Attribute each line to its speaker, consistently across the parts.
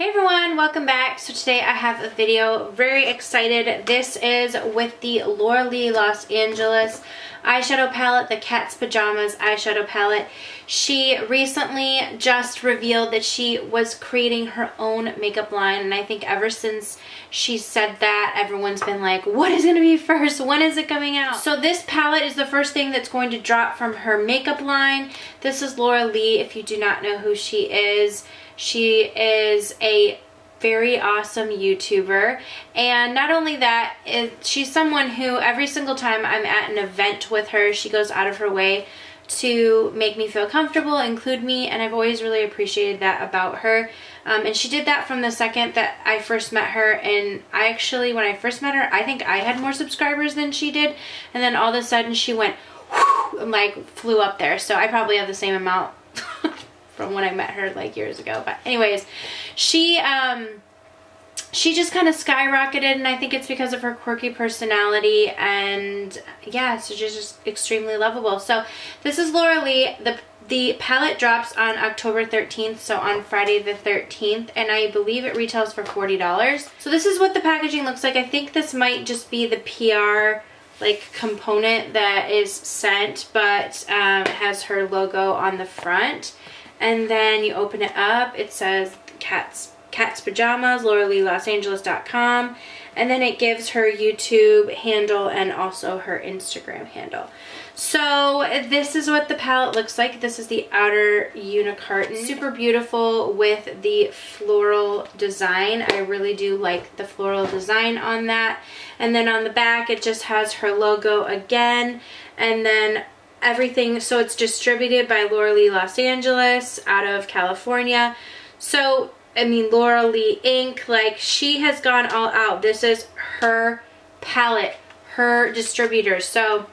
Speaker 1: Hey everyone, welcome back. So today I have a video, very excited. This is with the Laura Lee Los Angeles eyeshadow palette, the Cat's Pajamas eyeshadow palette. She recently just revealed that she was creating her own makeup line, and I think ever since she said that, everyone's been like, what is going to be first? When is it coming out? So this palette is the first thing that's going to drop from her makeup line. This is Laura Lee, if you do not know who she is. She is a very awesome YouTuber, and not only that, she's someone who every single time I'm at an event with her, she goes out of her way to make me feel comfortable, include me, and I've always really appreciated that about her. And she did that from the second that I first met her, and I actually, when I first met her, I think I had more subscribers than she did, and then all of a sudden she went whoo, and like flew up there, so I probably have the same amount from when I met her like years ago. But anyways, she just kind of skyrocketed, and I think it's because of her quirky personality, and yeah, so she's just extremely lovable. So this is Laura Lee. The palette drops on October 13th, so on Friday the 13th, and I believe it retails for $40. So this is what the packaging looks like. I think this might just be the PR like component that is sent, but it has her logo on the front. And then you open it up, it says Cat's Pajamas, LauraLeeLosAngeles.com, and then it gives her YouTube handle and also her Instagram handle. So this is what the palette looks like. This is the outer unicarton. Super beautiful with the floral design. I really do like the floral design on that. And then on the back it just has her logo again, and then everything, so it's distributed by Laura Lee Los Angeles out of California. So I mean, Laura Lee Inc., like, she has gone all out. This is her palette, her distributor. So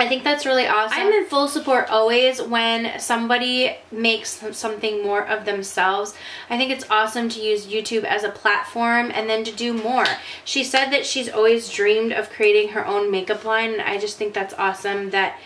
Speaker 1: I think that's really awesome. I'm in full support always when somebody makes something more of themselves. I think it's awesome to use YouTube as a platform and then to do more. She said that she's always dreamed of creating her own makeup line, and I just think that's awesome that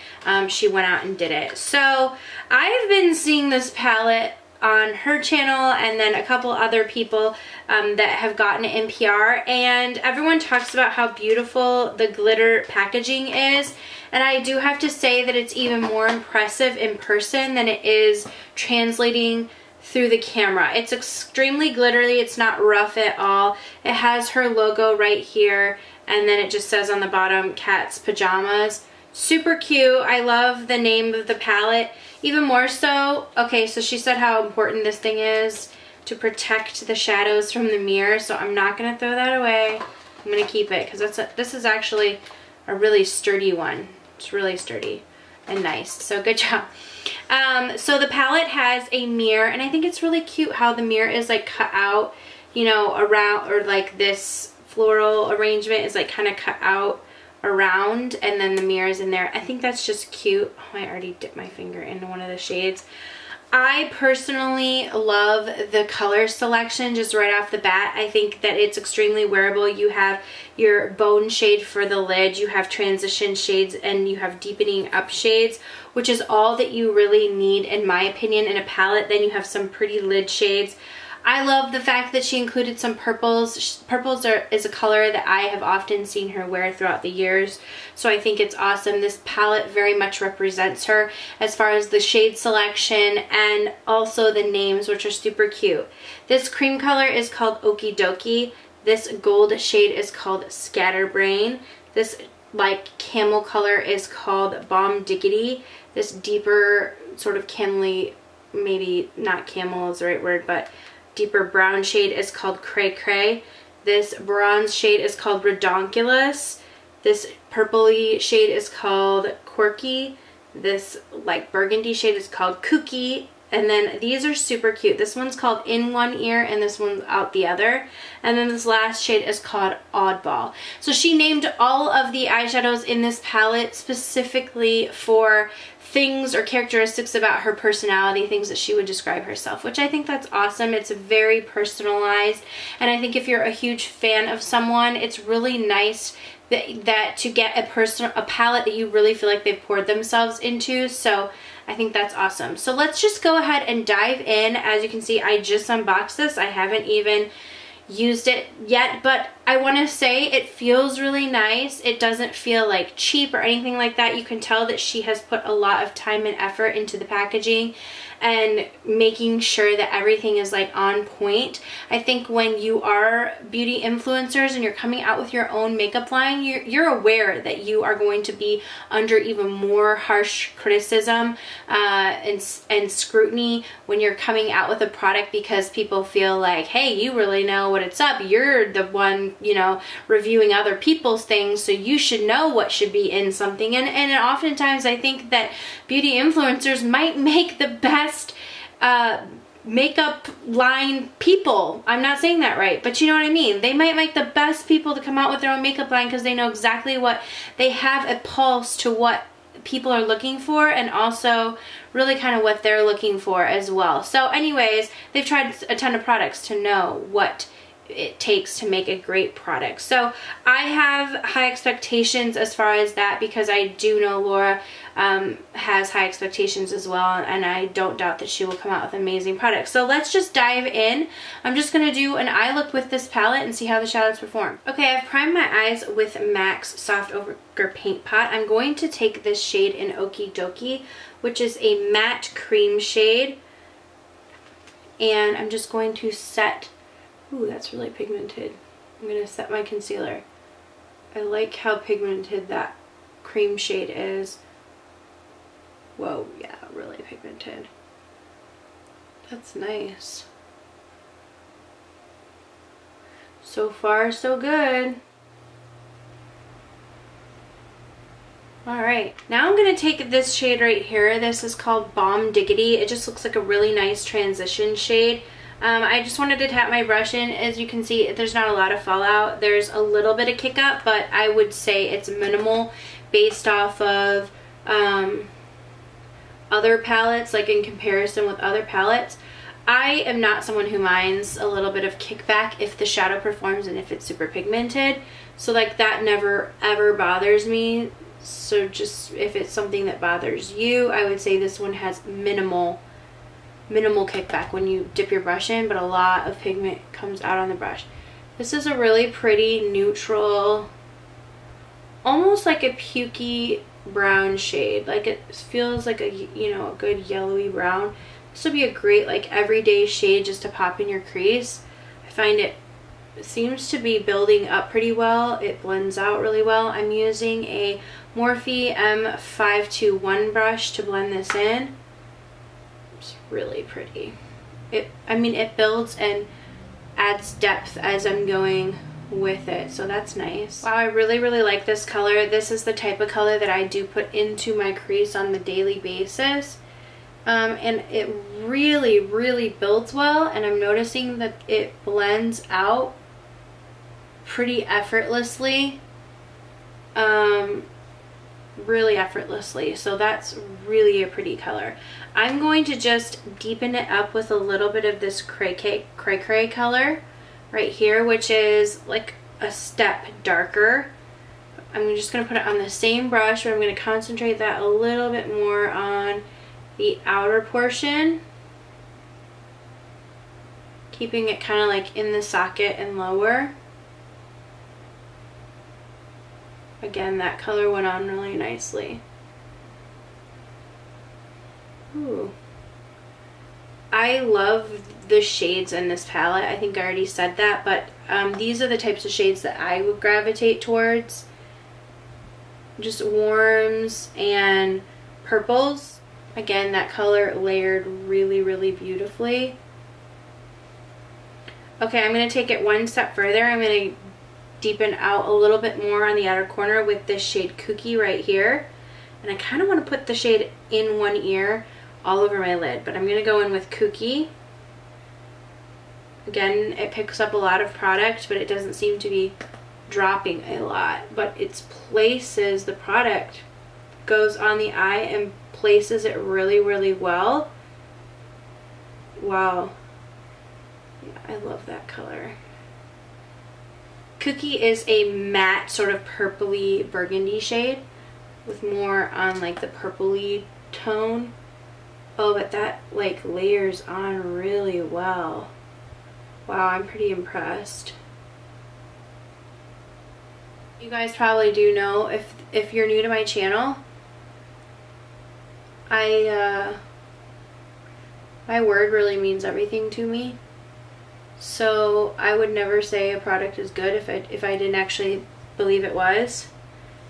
Speaker 1: she went out and did it. So I've been seeing this palette on her channel and then a couple other people that have gotten it in PR, and everyone talks about how beautiful the glitter packaging is, and I do have to say that it's even more impressive in person than it is translating through the camera. It's extremely glittery, it's not rough at all. It has her logo right here, and then it just says on the bottom, Cat's Pajamas. Super cute. I love the name of the palette. Even more so, okay, so she said how important this thing is to protect the shadows from the mirror, so I'm not going to throw that away. I'm going to keep it because this is actually a really sturdy one. It's really sturdy and nice, so good job. So the palette has a mirror, and I think it's really cute how the mirror is like cut out, you know, around, or like this floral arrangement is like kind of cut out around, and then the mirror's in there. I think that's just cute. Oh, I already dipped my finger into one of the shades. I personally love the color selection just right off the bat. I think that it's extremely wearable. You have your bone shade for the lid, you have transition shades, and you have deepening up shades, which is all that you really need in my opinion in a palette. Then you have some pretty lid shades. I love the fact that she included some purples. Purples is a color that I have often seen her wear throughout the years, so I think it's awesome. This palette very much represents her as far as the shade selection and also the names, which are super cute. This cream color is called Okie Dokie. This gold shade is called Scatterbrain. This like camel color is called Bomb Diggity. This deeper sort of camely, maybe not camel is the right word, but deeper brown shade is called Cray Cray. This bronze shade is called Redonkulous. This purpley shade is called Quirky. This like burgundy shade is called Kooky. And then these are super cute. This one's called In One Ear and this one's Out the Other. And then this last shade is called Oddball. So she named all of the eyeshadows in this palette specifically for things or characteristics about her personality, things that she would describe herself, which I think that's awesome. It's very personalized, and I think if you're a huge fan of someone, it's really nice that to get a palette that you really feel like they've poured themselves into. So I think that's awesome. So let's just go ahead and dive in. As you can see, I just unboxed this. I haven't even used it yet, but I want to say it feels really nice. It doesn't feel like cheap or anything like that. You can tell that she has put a lot of time and effort into the packaging and making sure that everything is like on point. I think when you are beauty influencers and you're coming out with your own makeup line, you're aware that you are going to be under even more harsh criticism and scrutiny when you're coming out with a product, because people feel like, hey, you really know what it's up. You're the one, you know, reviewing other people's things, so you should know what should be in something. And oftentimes I think that beauty influencers might make the best makeup line people. I'm not saying that right, but you know what I mean. They might make the best people to come out with their own makeup line because they know exactly what, they have a pulse to what people are looking for, and also really kind of what they're looking for as well. So anyways, they've tried a ton of products to know what it takes to make a great product. So I have high expectations as far as that, because I do know Laura has high expectations as well, and I don't doubt that she will come out with amazing products. So let's just dive in. I'm just going to do an eye look with this palette and see how the shadows perform. Okay, I've primed my eyes with MAC's Soft Ochre Paint Pot. I'm going to take this shade in Okie Dokie, which is a matte cream shade, and I'm just going to set. Ooh, that's really pigmented. I'm going to set my concealer. I like how pigmented that cream shade is. Whoa, yeah, really pigmented. That's nice. So far, so good. Alright, now I'm going to take this shade right here. This is called Balm Diggity. It just looks like a really nice transition shade. I just wanted to tap my brush in. As you can see, there's not a lot of fallout. There's a little bit of kick up, but I would say it's minimal based off of other palettes, like in comparison with other palettes. I am not someone who minds a little bit of kickback if the shadow performs and if it's super pigmented. So like that never ever bothers me. So just if it's something that bothers you, I would say this one has minimal kickback when you dip your brush in, but a lot of pigment comes out on the brush. This is a really pretty neutral, almost like a pukey brown shade. Like it feels like a, you know, a good yellowy brown. This would be a great like everyday shade just to pop in your crease. I find it seems to be building up pretty well. It blends out really well. I'm using a Morphe M521 brush to blend this in. It's really pretty. I mean, it builds and adds depth as I'm going with it, so that's nice. Wow, I really like this color. This is the type of color that I do put into my crease on the daily basis, and it really builds well, and I'm noticing that it blends out pretty effortlessly, really effortlessly. So that's really a pretty color. I'm going to just deepen it up with a little bit of this cray cray color right here, which is like a step darker. I'm just going to put it on the same brush, but I'm going to concentrate that a little bit more on the outer portion, keeping it kind of like in the socket and lower. Again, that color went on really nicely. Ooh. I love the shades in this palette. I think I already said that, but these are the types of shades that I would gravitate towards. Just warms and purples. Again, that color layered really beautifully. Okay, I'm going to take it one step further. I'm going to deepen out a little bit more on the outer corner with this shade Cookie right here. And I kind of want to put the shade in one ear all over my lid, but I'm going to go in with Cookie. Again, it picks up a lot of product, but it doesn't seem to be dropping a lot. But it places, the product goes on the eye and places it really well. Wow. Yeah, I love that color. Cookie is a matte sort of purpley burgundy shade with more on like the purpley tone. Oh, but that like layers on really well. Wow, I'm pretty impressed. You guys probably do know, if you're new to my channel, my word really means everything to me. So I would never say a product is good if I didn't actually believe it was,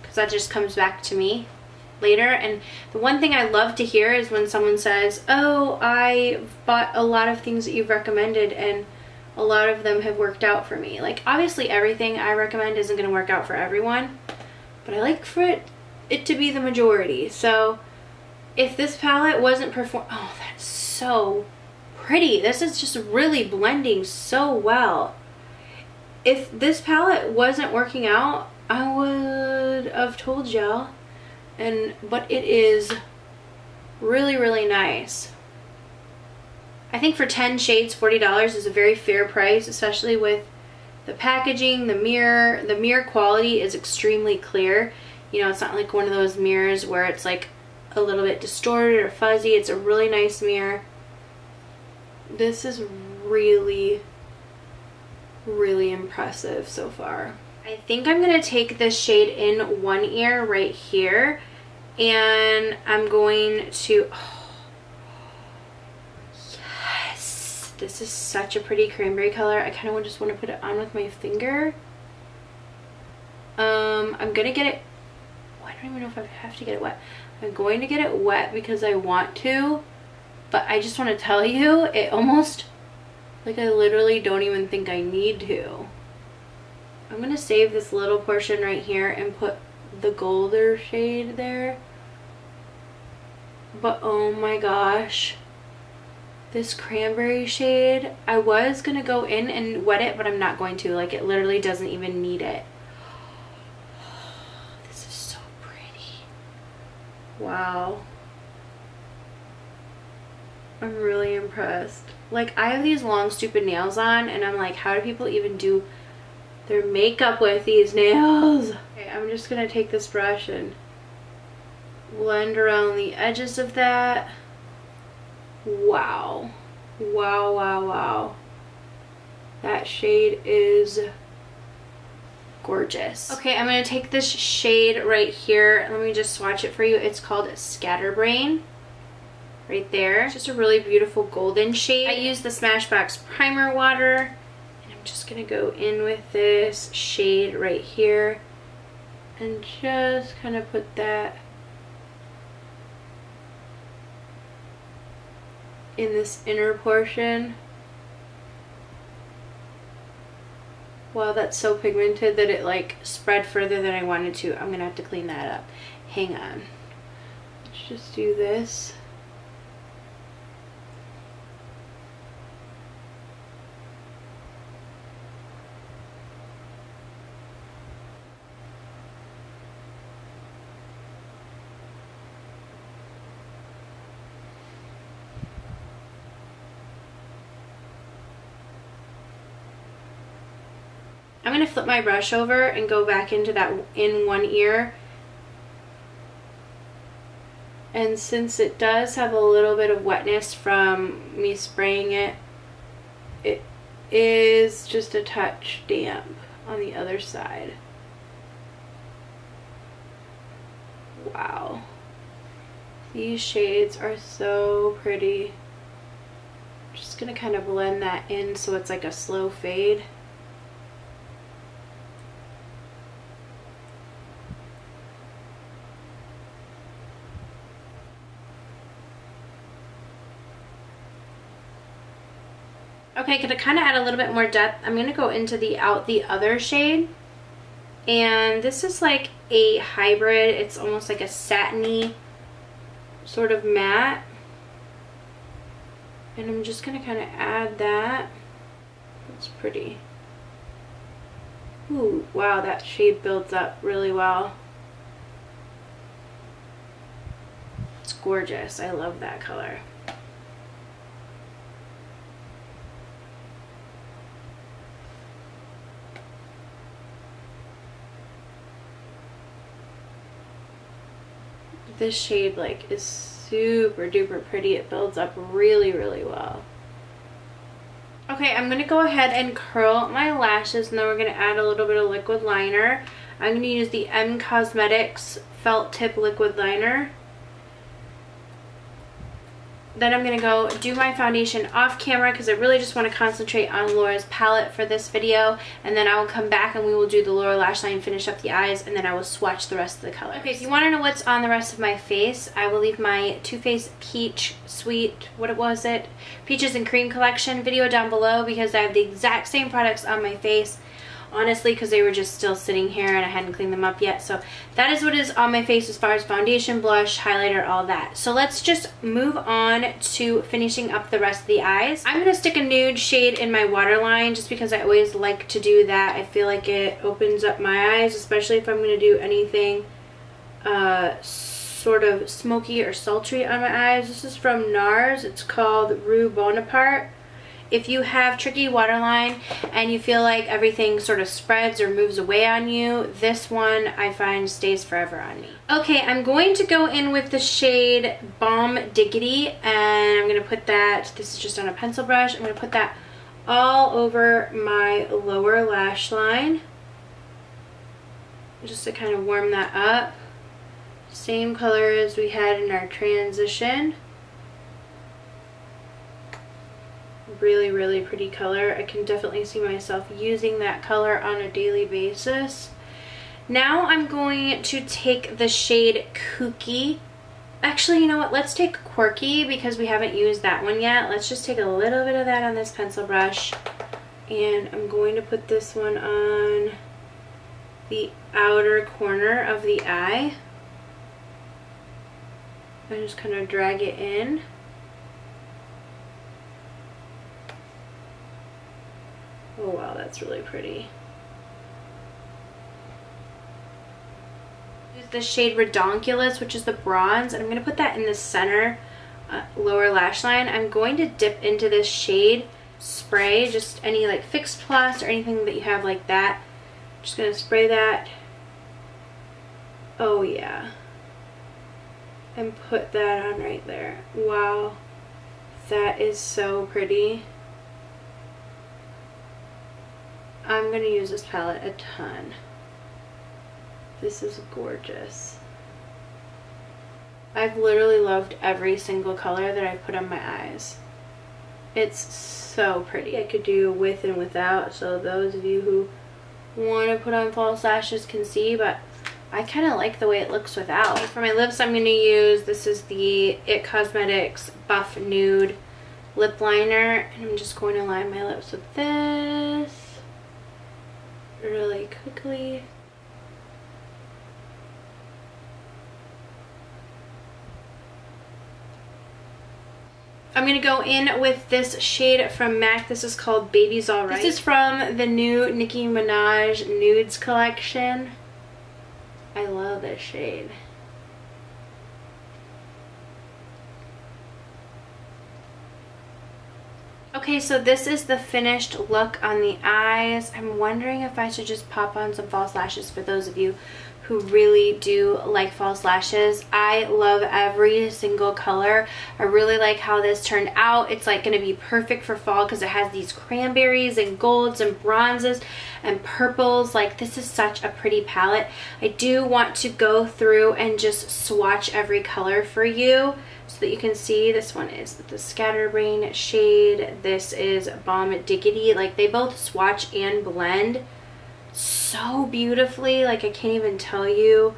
Speaker 1: because that just comes back to me later. And the one thing I love to hear is when someone says, oh, I bought a lot of things that you've recommended and a lot of them have worked out for me. Like, obviously everything I recommend isn't going to work out for everyone, but I like for it to be the majority. So if this palette wasn't oh, that's so pretty. This is just really blending so well. If this palette wasn't working out, I would have told y'all. But it is really, really nice. I think for 10 shades, $40 is a very fair price, especially with the packaging, the mirror. The mirror quality is extremely clear. You know, it's not like one of those mirrors where it's like a little bit distorted or fuzzy. It's a really nice mirror. This is really, really impressive so far. I think I'm going to take this shade in one ear right here, and I'm going to, oh, yes, this is such a pretty cranberry color. I kind of just want to put it on with my finger. I'm going to get it, oh, I don't even know if I have to get it wet. I'm going to get it wet because I want to, but I just want to tell you, it almost, like, I literally don't even think I need to. I'm going to save this little portion right here and put the golder shade there. But oh my gosh, this cranberry shade, I was going to go in and wet it, but I'm not going to. Like, it literally doesn't even need it. This is so pretty. Wow. I'm really impressed. Like, I have these long stupid nails on and I'm like, how do people even do their makeup with these nails? Okay, I'm just gonna take this brush and blend around the edges of that. Wow. Wow, wow, wow. That shade is gorgeous. Okay, I'm gonna take this shade right here. Let me just swatch it for you. It's called Scatterbrain. Right there. It's just a really beautiful golden shade. I use the Smashbox primer water, and I'm just gonna go in with this shade right here and just kind of put that in this inner portion. Wow, that's so pigmented that it like spread further than I wanted to. I'm gonna have to clean that up. Hang on. Let's just do this. I'm going to flip my brush over and go back into that in one ear. And since it does have a little bit of wetness from me spraying it, it is just a touch damp on the other side. Wow. These shades are so pretty. I'm just going to kind of blend that in so it's like a slow fade. Okay, to kind of add a little bit more depth, I'm going to go into the other shade. And this is like a hybrid. It's almost like a satiny sort of matte. And I'm just going to kind of add that. It's pretty. Ooh, wow, that shade builds up really well. It's gorgeous. I love that color. This shade like is super duper pretty. It builds up really, really well. Okay, I'm going to go ahead and curl my lashes, and then we're going to add a little bit of liquid liner. I'm going to use the M Cosmetics Felt Tip Liquid Liner. Then I'm going to go do my foundation off camera because I really just want to concentrate on Laura's palette for this video. And then I will come back and we will do the lower lash line, finish up the eyes, and then I will swatch the rest of the color. Okay, if you want to know what's on the rest of my face, I will leave my Too Faced Peach Sweet, what was it? Peaches and Cream collection video down below because I have the exact same products on my face. Honestly, because they were just still sitting here and I hadn't cleaned them up yet. So that is what is on my face as far as foundation, blush, highlighter, all that. So let's just move on to finishing up the rest of the eyes. I'm going to stick a nude shade in my waterline just because I always like to do that. I feel like it opens up my eyes, especially if I'm going to do anything sort of smoky or sultry on my eyes. This is from NARS. It's called Rue Bonaparte. If you have tricky waterline and you feel like everything sort of spreads or moves away on you, this one I find stays forever on me. Okay, I'm going to go in with the shade Balm Diggity, and I'm going to put that, this is just on a pencil brush, I'm going to put that all over my lower lash line just to kind of warm that up. Same color as we had in our transition. Really, really pretty color. I can definitely see myself using that color on a daily basis. Now I'm going to take the shade Kooky. Actually, you know what? Let's take Quirky because we haven't used that one yet. Let's just take a little bit of that on this pencil brush. And I'm going to put this one on the outer corner of the eye. And just kind of drag it in. Oh wow, that's really pretty. Use the shade Redonkulous, which is the bronze, and I'm going to put that in the center lower lash line. I'm going to dip into this shade spray, just any like Fix Plus or anything that you have like that. Just going to spray that. Oh yeah. And put that on right there. Wow. That is so pretty. I'm going to use this palette a ton. This is gorgeous. I've literally loved every single color that I put on my eyes. It's so pretty. I could do with and without, so those of you who want to put on false lashes can see, but I kind of like the way it looks without. For my lips, I'm going to use, this is the IT Cosmetics Buff Nude Lip Liner, and I'm just going to line my lips with this really quickly. I'm going to go in with this shade from MAC. This is called Baby's Alright. This is from the new Nicki Minaj Nudes collection. I love this shade. Okay, so this is the finished look on the eyes. I'm wondering if I should just pop on some false lashes for those of you who really do like false lashes. I love every single color. I really like how this turned out. It's like going to be perfect for fall because it has these cranberries and golds and bronzes and purples. Like, this is such a pretty palette. I do want to go through and just swatch every color for you so that you can see. This one is the Scatterbrain shade. This is Balm Diggity. Like, they both swatch and blend so beautifully. Like, I can't even tell you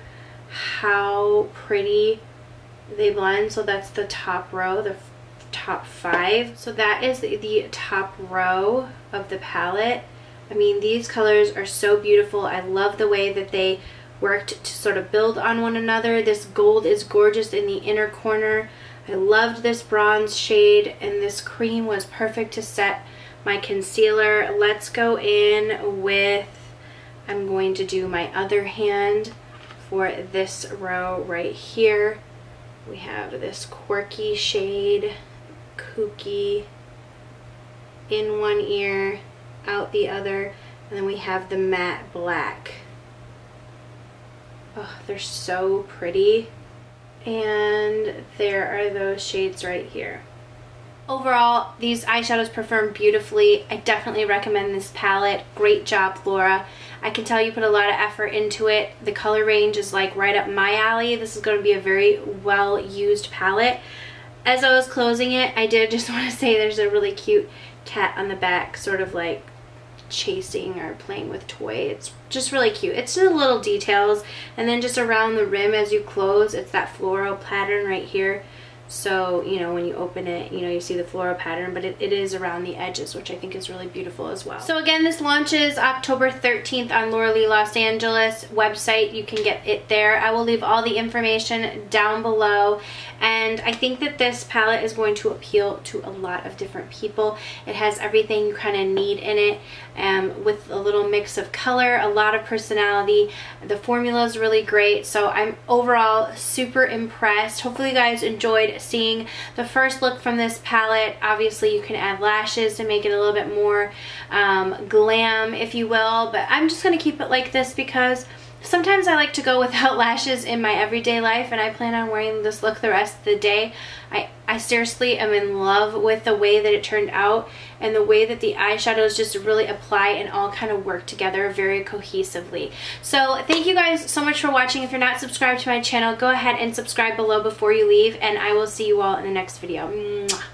Speaker 1: how pretty they blend. So that's the top row, the top 5. So that is the top row of the palette. I mean, these colors are so beautiful. I love the way that they worked to sort of build on one another. This gold is gorgeous in the inner corner. I loved this bronze shade, and this cream was perfect to set my concealer. Let's go in with, I'm going to do my other hand for this row right here. We have this quirky shade, Kooky, in one ear, out the other, and then we have the matte black. Oh, they're so pretty. And there are those shades right here. Overall, these eyeshadows perform beautifully. I definitely recommend this palette. Great job, Laura. I can tell you put a lot of effort into it. The color range is like right up my alley. This is going to be a very well used palette. As I was closing it, I did just want to say there's a really cute cat on the back, sort of like chasing or playing with toy. It's just really cute. It's the little details, and then just around the rim as you close, it's that floral pattern right here. So, you know, when you open it, you know, you see the floral pattern, but it is around the edges, which I think is really beautiful as well. So again, this launches October 13th on Laura Lee Los Angeles website. You can get it there. I will leave all the information down below. And I think that this palette is going to appeal to a lot of different people. It has everything you kind of need in it, with a little mix of color, a lot of personality. The formula is really great, so I'm overall super impressed. Hopefully you guys enjoyed seeing the first look from this palette. Obviously you can add lashes to make it a little bit more glam, if you will, but I'm just going to keep it like this because sometimes I like to go without lashes in my everyday life, and I plan on wearing this look the rest of the day. I seriously am in love with the way that it turned out and the way that the eyeshadows just really apply and all kind of work together very cohesively. So thank you guys so much for watching. If you're not subscribed to my channel, go ahead and subscribe below before you leave, and I will see you all in the next video. Mwah.